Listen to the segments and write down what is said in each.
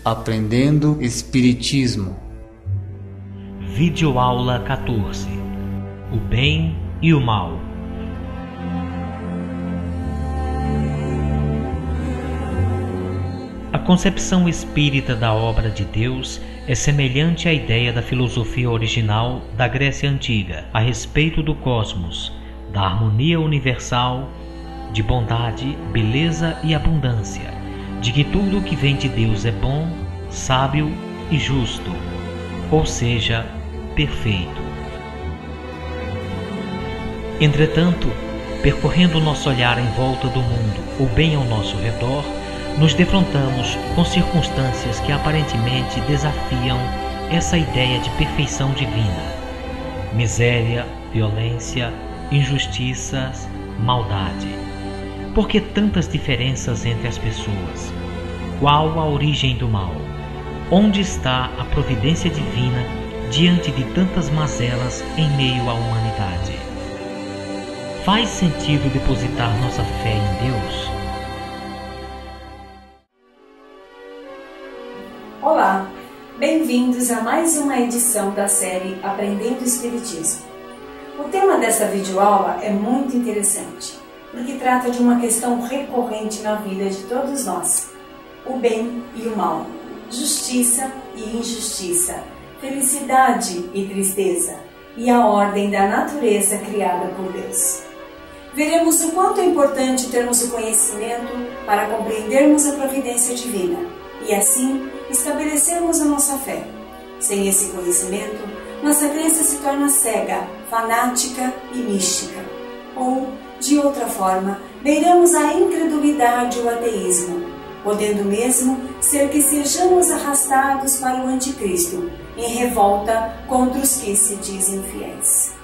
Aprendendo Espiritismo. Videoaula 14. O bem e o mal. A concepção espírita da obra de Deus é semelhante à ideia da filosofia original da Grécia Antiga a respeito do cosmos, da harmonia universal, de bondade, beleza e abundância, de que tudo o que vem de Deus é bom, sábio e justo, ou seja, perfeito. Entretanto, percorrendo nosso olhar em volta do mundo ou bem ao nosso redor, nos defrontamos com circunstâncias que aparentemente desafiam essa ideia de perfeição divina. Miséria, violência, injustiças, maldade. Por que tantas diferenças entre as pessoas? Qual a origem do mal? Onde está a providência divina diante de tantas mazelas em meio à humanidade? Faz sentido depositar nossa fé em Deus? Olá, bem-vindos a mais uma edição da série Aprendendo Espiritismo. O tema dessa videoaula é muito interessante, porque trata de uma questão recorrente na vida de todos nós: o bem e o mal, justiça e injustiça, felicidade e tristeza, e a ordem da natureza criada por Deus. Veremos o quanto é importante termos o conhecimento para compreendermos a providência divina e assim estabelecermos a nossa fé. Sem esse conhecimento, nossa crença se torna cega, fanática e mística. Ou, de outra forma, beiramos a incredulidade e o ateísmo, podendo mesmo ser que sejamos arrastados para o anticristo, em revolta contra os que se dizem fiéis.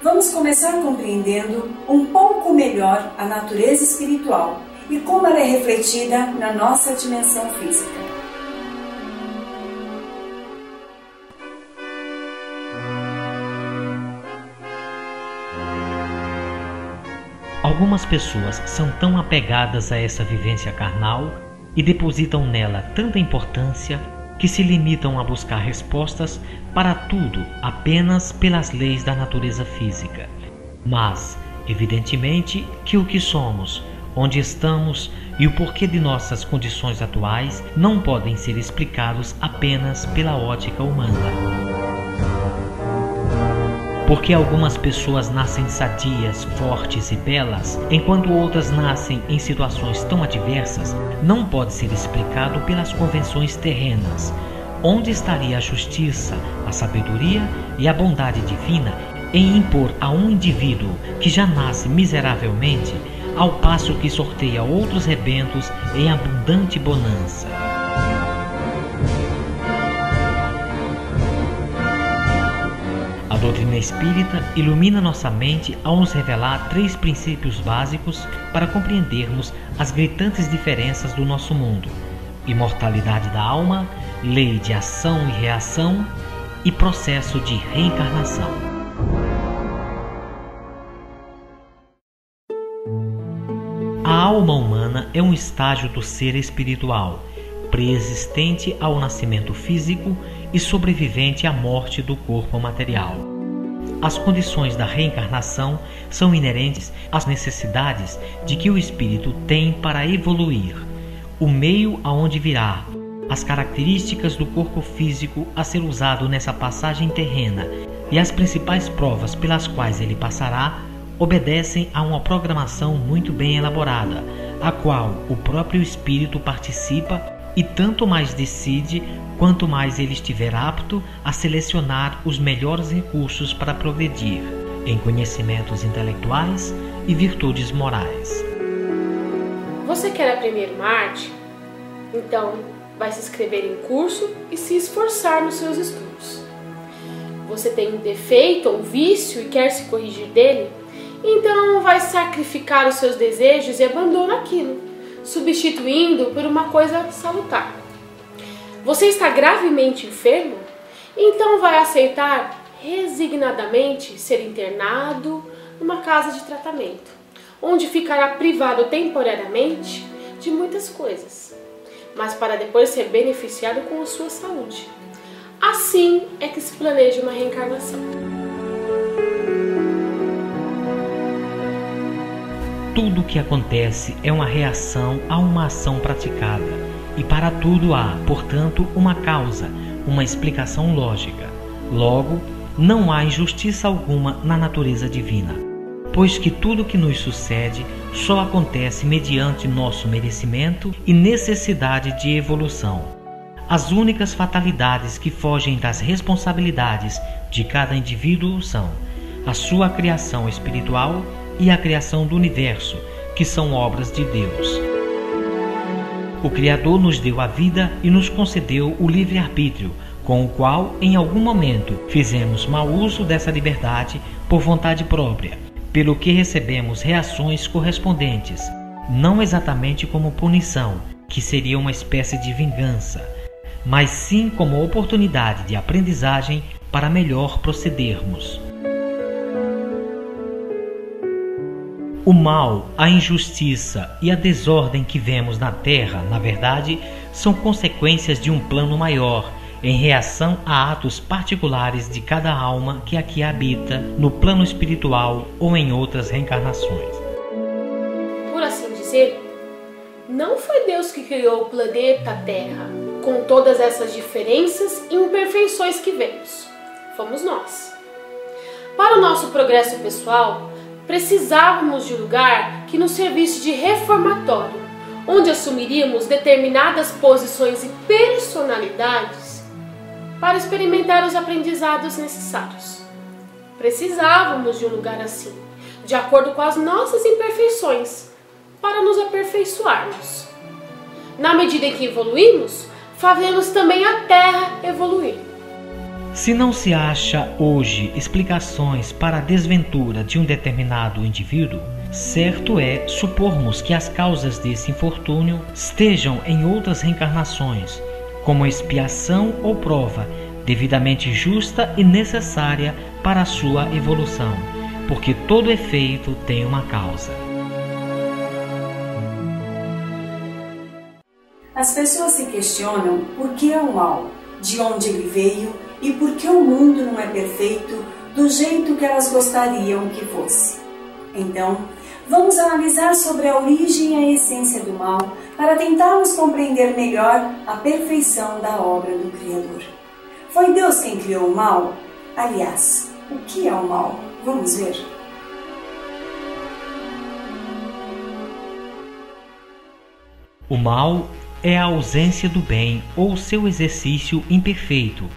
Vamos começar compreendendo um pouco melhor a natureza espiritual e como ela é refletida na nossa dimensão física. Algumas pessoas são tão apegadas a essa vivência carnal e depositam nela tanta importância que se limitam a buscar respostas para tudo apenas pelas leis da natureza física. Mas, evidentemente, que o que somos, onde estamos e o porquê de nossas condições atuais não podem ser explicados apenas pela ótica humana. Porque algumas pessoas nascem sadias, fortes e belas, enquanto outras nascem em situações tão adversas, não pode ser explicado pelas convenções terrenas. Onde estaria a justiça, a sabedoria e a bondade divina em impor a um indivíduo que já nasce miseravelmente, ao passo que sorteia outros rebentos em abundante bonança? A doutrina espírita ilumina nossa mente ao nos revelar 3 princípios básicos para compreendermos as gritantes diferenças do nosso mundo: imortalidade da alma, lei de ação e reação e processo de reencarnação. A alma humana é um estágio do ser espiritual, preexistente ao nascimento físico e sobrevivente à morte do corpo material. As condições da reencarnação são inerentes às necessidades de que o espírito tem para evoluir, o meio aonde virá, as características do corpo físico a ser usado nessa passagem terrena e as principais provas pelas quais ele passará obedecem a uma programação muito bem elaborada, a qual o próprio espírito participa e tanto mais decide quanto mais ele estiver apto a selecionar os melhores recursos para progredir em conhecimentos intelectuais e virtudes morais. Você quer aprender uma arte? Então, vai se inscrever em curso e se esforçar nos seus estudos. Você tem um defeito ou um vício e quer se corrigir dele? Então, vai sacrificar os seus desejos e abandona aquilo, substituindo por uma coisa salutar. Você está gravemente enfermo? Então vai aceitar resignadamente ser internado numa casa de tratamento, onde ficará privado temporariamente de muitas coisas. mas para depois ser beneficiado com a sua saúde. Assim é que se planeja uma reencarnação. Tudo o que acontece é uma reação a uma ação praticada, e para tudo há, portanto, uma causa, uma explicação lógica. Logo, não há injustiça alguma na natureza divina, pois que tudo que nos sucede só acontece mediante nosso merecimento e necessidade de evolução. As únicas fatalidades que fogem das responsabilidades de cada indivíduo são a sua criação espiritual e a criação do universo, que são obras de Deus. O Criador nos deu a vida e nos concedeu o livre-arbítrio, com o qual, em algum momento, fizemos mau uso dessa liberdade por vontade própria, pelo que recebemos reações correspondentes, não exatamente como punição, que seria uma espécie de vingança, mas sim como oportunidade de aprendizagem para melhor procedermos. O mal, a injustiça e a desordem que vemos na Terra, na verdade, são consequências de um plano maior, em reação a atos particulares de cada alma que aqui habita, no plano espiritual ou em outras reencarnações. Por assim dizer, não foi Deus que criou o planeta Terra, com todas essas diferenças e imperfeições que vemos. Fomos nós. Para o nosso progresso pessoal, precisávamos de um lugar que nos servisse de reformatório, onde assumiríamos determinadas posições e personalidades para experimentar os aprendizados necessários. Precisávamos de um lugar assim, de acordo com as nossas imperfeições, para nos aperfeiçoarmos. Na medida em que evoluímos, fazemos também a Terra evoluir. Se não se acha hoje explicações para a desventura de um determinado indivíduo, certo é supormos que as causas desse infortúnio estejam em outras reencarnações, como expiação ou prova devidamente justa e necessária para a sua evolução, porque todo efeito tem uma causa. As pessoas se questionam por que é o mal, de onde ele veio e por que o mundo não é perfeito do jeito que elas gostariam que fosse. Então, vamos analisar sobre a origem e a essência do mal para tentarmos compreender melhor a perfeição da obra do Criador. Foi Deus quem criou o mal? Aliás, o que é o mal? Vamos ver. O mal é a ausência do bem ou seu exercício imperfeito.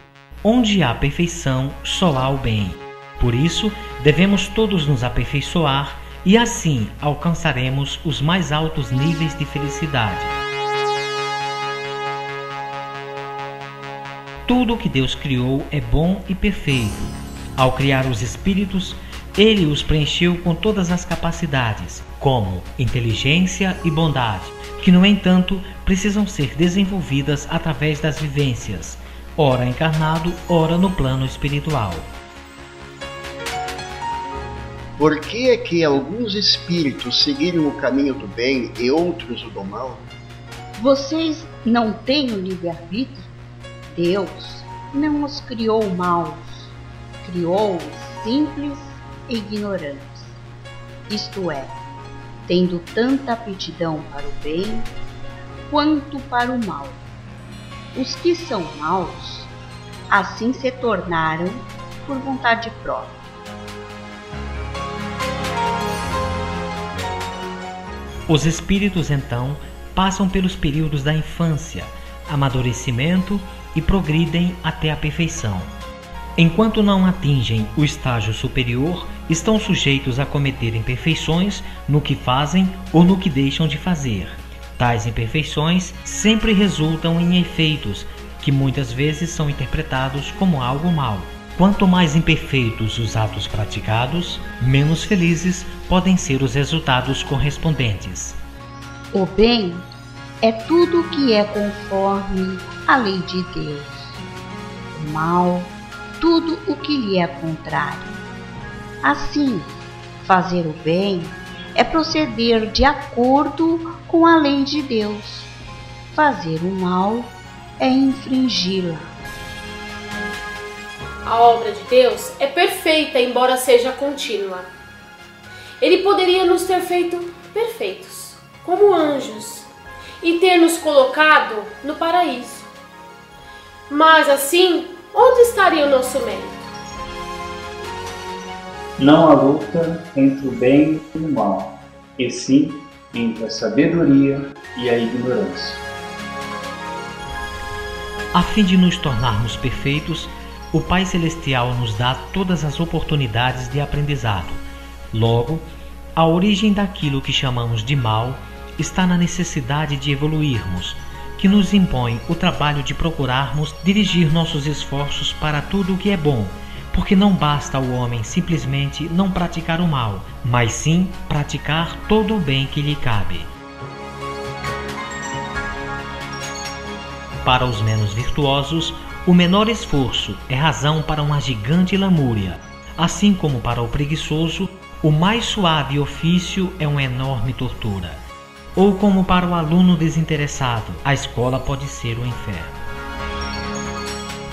Onde há perfeição, só há o bem. Por isso, devemos todos nos aperfeiçoar e assim alcançaremos os mais altos níveis de felicidade. Tudo o que Deus criou é bom e perfeito. Ao criar os espíritos, Ele os preencheu com todas as capacidades, como inteligência e bondade, que, no entanto, precisam ser desenvolvidas através das vivências, ora encarnado, ora no plano espiritual. Por que é que alguns espíritos seguiram o caminho do bem e outros o do mal? Vocês não têm o livre-arbítrio? Deus não os criou maus, criou-os simples e ignorantes, isto é, tendo tanta aptidão para o bem quanto para o mal. Os que são maus, assim se tornaram por vontade própria. Os espíritos, então, passam pelos períodos da infância, amadurecimento e progridem até a perfeição. Enquanto não atingem o estágio superior, estão sujeitos a cometer imperfeições no que fazem ou no que deixam de fazer. Tais imperfeições sempre resultam em efeitos que muitas vezes são interpretados como algo mau. Quanto mais imperfeitos os atos praticados, menos felizes podem ser os resultados correspondentes. O bem é tudo o que é conforme a lei de Deus. O mal, tudo o que lhe é contrário. Assim, fazer o bem é proceder de acordo com a lei de Deus. Fazer o mal é infringi-la. A obra de Deus é perfeita, embora seja contínua. Ele poderia nos ter feito perfeitos, como anjos, e ter nos colocado no paraíso. Mas assim, onde estaria o nosso mérito? Não há luta entre o bem e o mal, e sim entre a sabedoria e a ignorância. A fim de nos tornarmos perfeitos, o Pai Celestial nos dá todas as oportunidades de aprendizado. Logo, a origem daquilo que chamamos de mal está na necessidade de evoluirmos, que nos impõe o trabalho de procurarmos dirigir nossos esforços para tudo o que é bom, porque não basta ao homem simplesmente não praticar o mal, mas sim praticar todo o bem que lhe cabe. Para os menos virtuosos, o menor esforço é razão para uma gigante lamúria, assim como para o preguiçoso, o mais suave ofício é uma enorme tortura. Ou como para o aluno desinteressado, a escola pode ser o inferno.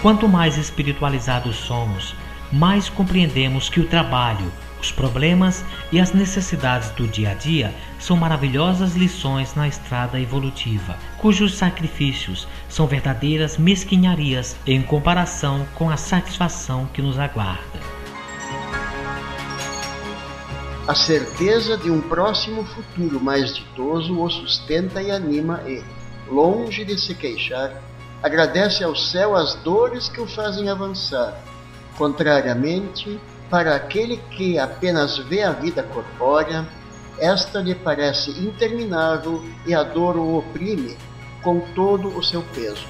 Quanto mais espiritualizados somos, mais compreendemos que o trabalho, os problemas e as necessidades do dia a dia são maravilhosas lições na estrada evolutiva, cujos sacrifícios são verdadeiras mesquinharias em comparação com a satisfação que nos aguarda. A certeza de um próximo futuro mais ditoso o sustenta e anima e, longe de se queixar, agradece ao céu as dores que o fazem avançar. Contrariamente, para aquele que apenas vê a vida corpórea, esta lhe parece interminável e a dor o oprime com todo o seu peso.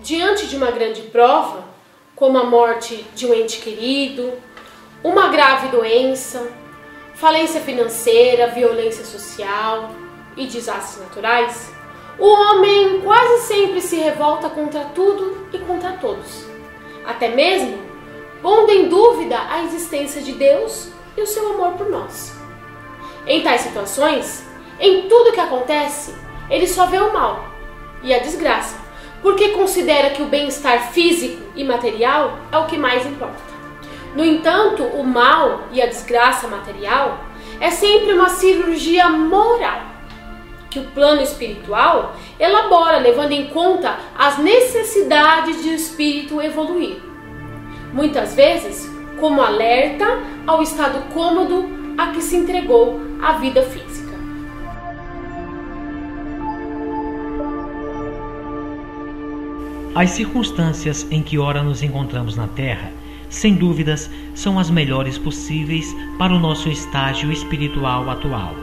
Diante de uma grande prova, como a morte de um ente querido, uma grave doença, falência financeira, violência social e desastres naturais, o homem quase sempre se revolta contra tudo e contra todos, até mesmo pondo em dúvida a existência de Deus e o seu amor por nós. Em tais situações, em tudo que acontece, ele só vê o mal e a desgraça, porque considera que o bem-estar físico e material é o que mais importa. No entanto, o mal e a desgraça material é sempre uma cirurgia moral, que o plano espiritual elabora, levando em conta as necessidades de o espírito evoluir. Muitas vezes, como alerta ao estado cômodo a que se entregou a vida física. As circunstâncias em que ora nos encontramos na Terra, sem dúvidas, são as melhores possíveis para o nosso estágio espiritual atual,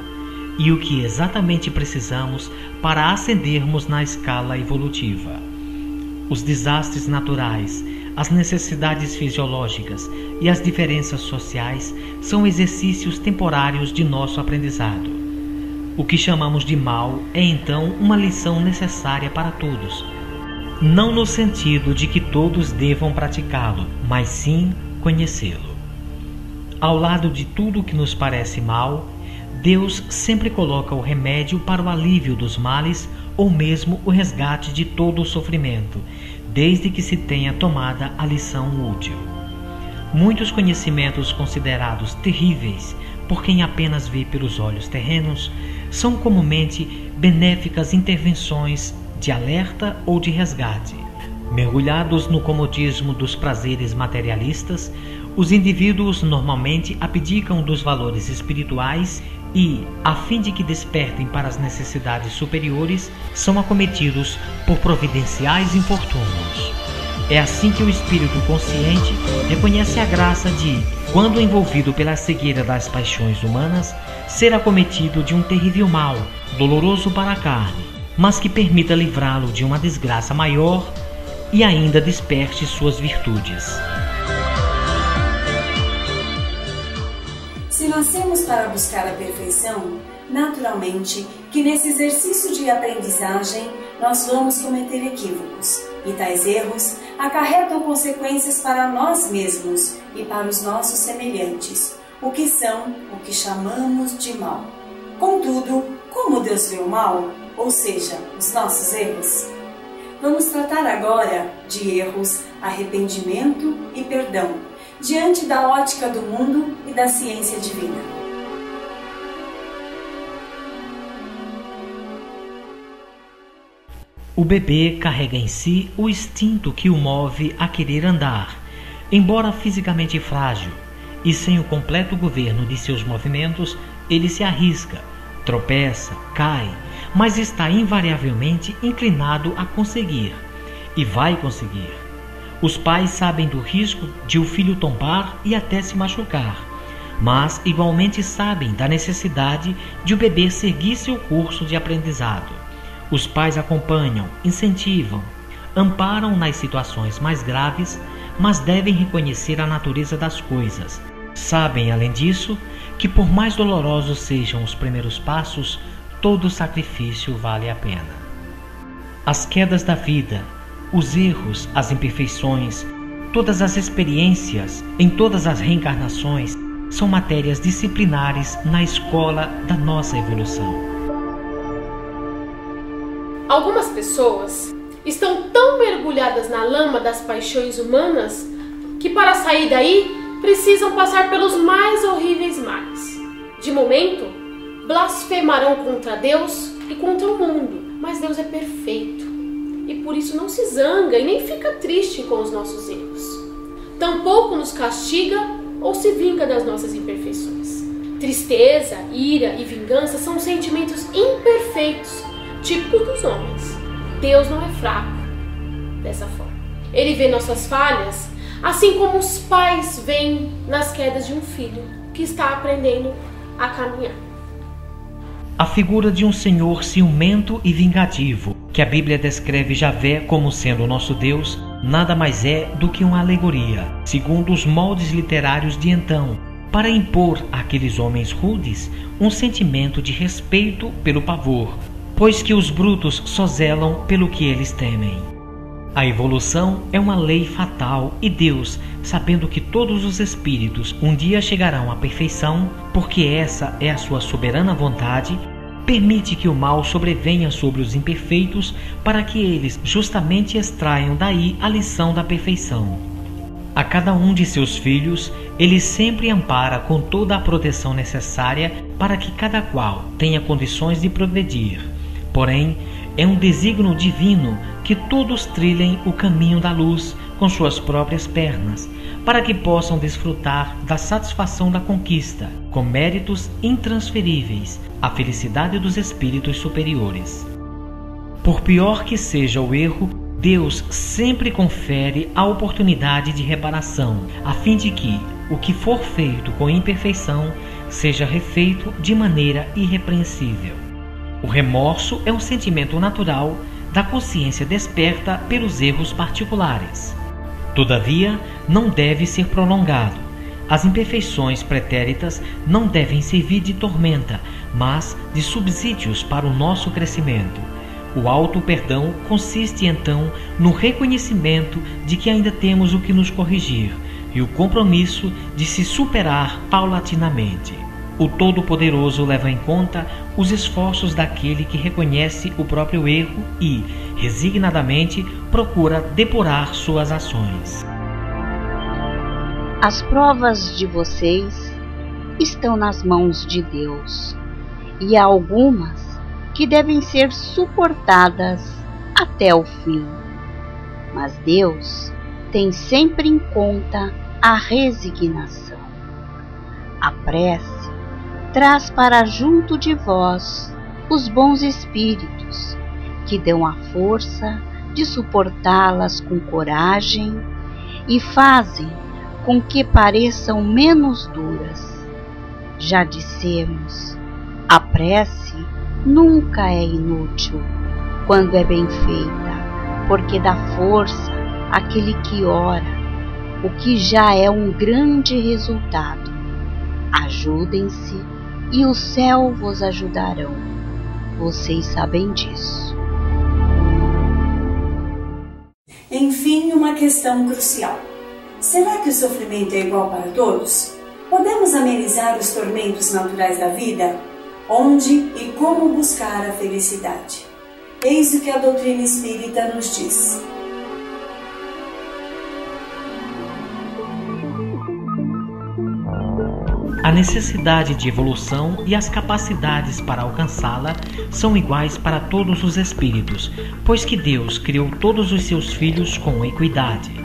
e o que exatamente precisamos para ascendermos na escala evolutiva. Os desastres naturais, as necessidades fisiológicas e as diferenças sociais são exercícios temporários de nosso aprendizado. O que chamamos de mal é então uma lição necessária para todos, não no sentido de que todos devam praticá-lo, mas sim conhecê-lo. Ao lado de tudo que nos parece mal, Deus sempre coloca o remédio para o alívio dos males ou mesmo o resgate de todo o sofrimento, desde que se tenha tomada a lição útil. Muitos conhecimentos considerados terríveis por quem apenas vê pelos olhos terrenos são comumente benéficas intervenções de alerta ou de resgate. Mergulhados no comodismo dos prazeres materialistas, os indivíduos normalmente abdicam dos valores espirituais e, a fim de que despertem para as necessidades superiores, são acometidos por providenciais infortúnios. É assim que o espírito consciente reconhece a graça de, quando envolvido pela cegueira das paixões humanas, ser acometido de um terrível mal, doloroso para a carne, mas que permita livrá-lo de uma desgraça maior e ainda desperte suas virtudes. Se nascemos para buscar a perfeição, naturalmente que nesse exercício de aprendizagem nós vamos cometer equívocos, e tais erros acarretam consequências para nós mesmos e para os nossos semelhantes, o que são o que chamamos de mal. Contudo, como Deus vê o mal, ou seja, os nossos erros? Vamos tratar agora de erros, arrependimento e perdão, diante da ótica do mundo e da ciência divina. O bebê carrega em si o instinto que o move a querer andar, embora fisicamente frágil, e sem o completo governo de seus movimentos, ele se arrisca, tropeça, cai, mas está invariavelmente inclinado a conseguir, e vai conseguir. Os pais sabem do risco de o filho tombar e até se machucar, mas igualmente sabem da necessidade de o bebê seguir seu curso de aprendizado. Os pais acompanham, incentivam, amparam nas situações mais graves, mas devem reconhecer a natureza das coisas. Sabem, além disso, que por mais dolorosos sejam os primeiros passos, todo sacrifício vale a pena. As quedas da vida, os erros, as imperfeições, todas as experiências, em todas as reencarnações, são matérias disciplinares na escola da nossa evolução. Algumas pessoas estão tão mergulhadas na lama das paixões humanas que para sair daí precisam passar pelos mais horríveis males. De momento, blasfemarão contra Deus e contra o mundo, mas Deus é perfeito e por isso não se zanga e nem fica triste com os nossos erros. Tampouco nos castiga ou se vinga das nossas imperfeições. Tristeza, ira e vingança são sentimentos imperfeitos, típicos dos homens. Deus não é fraco dessa forma. Ele vê nossas falhas, assim como os pais veem nas quedas de um filho que está aprendendo a caminhar. A figura de um Senhor ciumento e vingativo, que a Bíblia descreve Javé como sendo o nosso Deus, nada mais é do que uma alegoria, segundo os moldes literários de então, para impor àqueles homens rudes um sentimento de respeito pelo pavor, pois que os brutos só zelam pelo que eles temem. A evolução é uma lei fatal e Deus, sabendo que todos os espíritos um dia chegarão à perfeição, porque essa é a sua soberana vontade, permite que o mal sobrevenha sobre os imperfeitos para que eles justamente extraiam daí a lição da perfeição. A cada um de seus filhos, ele sempre ampara com toda a proteção necessária para que cada qual tenha condições de progredir. Porém, é um desígnio divino que todos trilhem o caminho da luz com suas próprias pernas, para que possam desfrutar da satisfação da conquista, com méritos intransferíveis, a felicidade dos espíritos superiores. Por pior que seja o erro, Deus sempre confere a oportunidade de reparação, a fim de que o que for feito com imperfeição seja refeito de maneira irrepreensível. O remorso é um sentimento natural da consciência desperta pelos erros particulares. Todavia, não deve ser prolongado. As imperfeições pretéritas não devem servir de tormenta, mas de subsídios para o nosso crescimento. O auto-perdão consiste, então, no reconhecimento de que ainda temos o que nos corrigir e o compromisso de se superar paulatinamente. O Todo-Poderoso leva em conta os esforços daquele que reconhece o próprio erro e, resignadamente, procura depurar suas ações. As provas de vocês estão nas mãos de Deus, e há algumas que devem ser suportadas até o fim. Mas Deus tem sempre em conta a resignação. A prece traz para junto de vós os bons espíritos, que dão a força de suportá-las com coragem e fazem com que pareçam menos duras. Já dissemos, a prece nunca é inútil quando é bem feita, porque dá força àquele que ora, o que já é um grande resultado. Ajudem-se e o céu vos ajudarão. Vocês sabem disso. Enfim, uma questão crucial. Será que o sofrimento é igual para todos? Podemos amenizar os tormentos naturais da vida? Onde e como buscar a felicidade? Eis o que a doutrina espírita nos diz. A necessidade de evolução e as capacidades para alcançá-la são iguais para todos os espíritos, pois que Deus criou todos os seus filhos com equidade.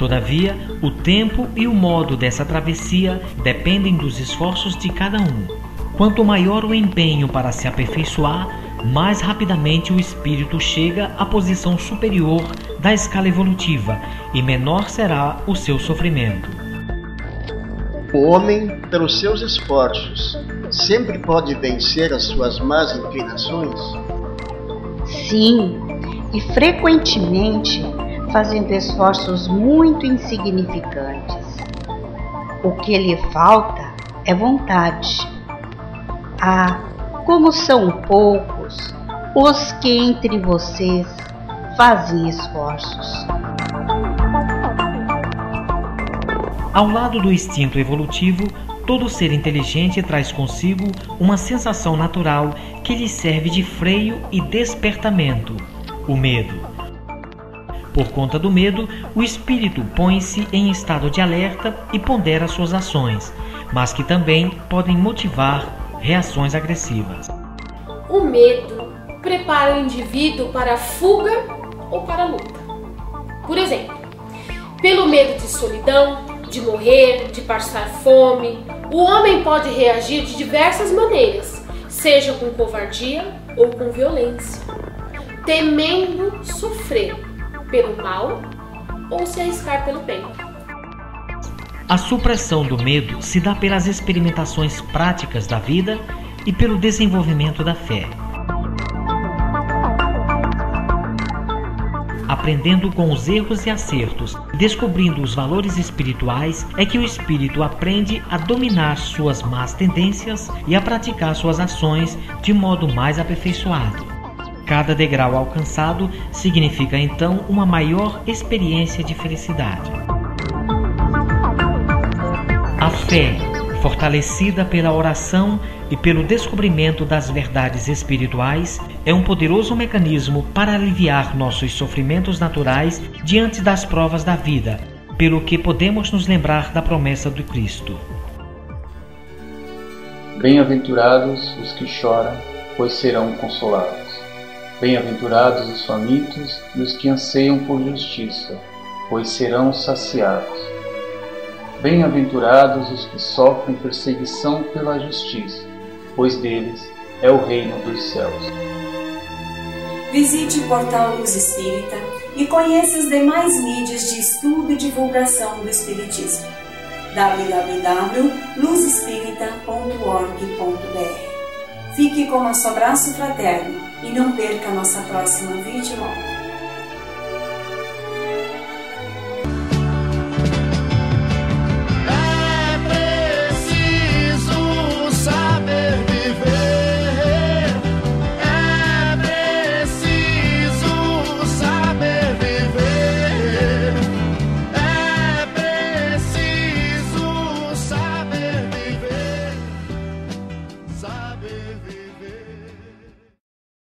Todavia, o tempo e o modo dessa travessia dependem dos esforços de cada um. Quanto maior o empenho para se aperfeiçoar, mais rapidamente o espírito chega à posição superior da escala evolutiva e menor será o seu sofrimento. O homem, pelos seus esforços, sempre pode vencer as suas más inclinações? Sim, e frequentemente fazendo esforços muito insignificantes. O que lhe falta é vontade. Ah, como são poucos os que entre vocês fazem esforços. Ao lado do instinto evolutivo, todo ser inteligente traz consigo uma sensação natural que lhe serve de freio e despertamento: o medo. Por conta do medo, o espírito põe-se em estado de alerta e pondera suas ações, mas que também podem motivar reações agressivas. O medo prepara o indivíduo para a fuga ou para a luta. Por exemplo, pelo medo de solidão, de morrer, de passar fome, o homem pode reagir de diversas maneiras, seja com covardia ou com violência, temendo sofrer pelo mal ou se arriscar pelo bem. A supressão do medo se dá pelas experimentações práticas da vida e pelo desenvolvimento da fé. Aprendendo com os erros e acertos, descobrindo os valores espirituais, é que o espírito aprende a dominar suas más tendências e a praticar suas ações de modo mais aperfeiçoado. Cada degrau alcançado significa então uma maior experiência de felicidade. A fé, fortalecida pela oração e pelo descobrimento das verdades espirituais, é um poderoso mecanismo para aliviar nossos sofrimentos naturais diante das provas da vida, pelo que podemos nos lembrar da promessa do Cristo. Bem-aventurados os que choram, pois serão consolados. Bem-aventurados os famintos e os que anseiam por justiça, pois serão saciados. Bem-aventurados os que sofrem perseguição pela justiça, pois deles é o reino dos céus. Visite o portal Luz Espírita e conheça as demais mídias de estudo e divulgação do Espiritismo. www.luzespirita.org.br. Fique com nosso abraço fraterno e não perca a nossa próxima videoaula.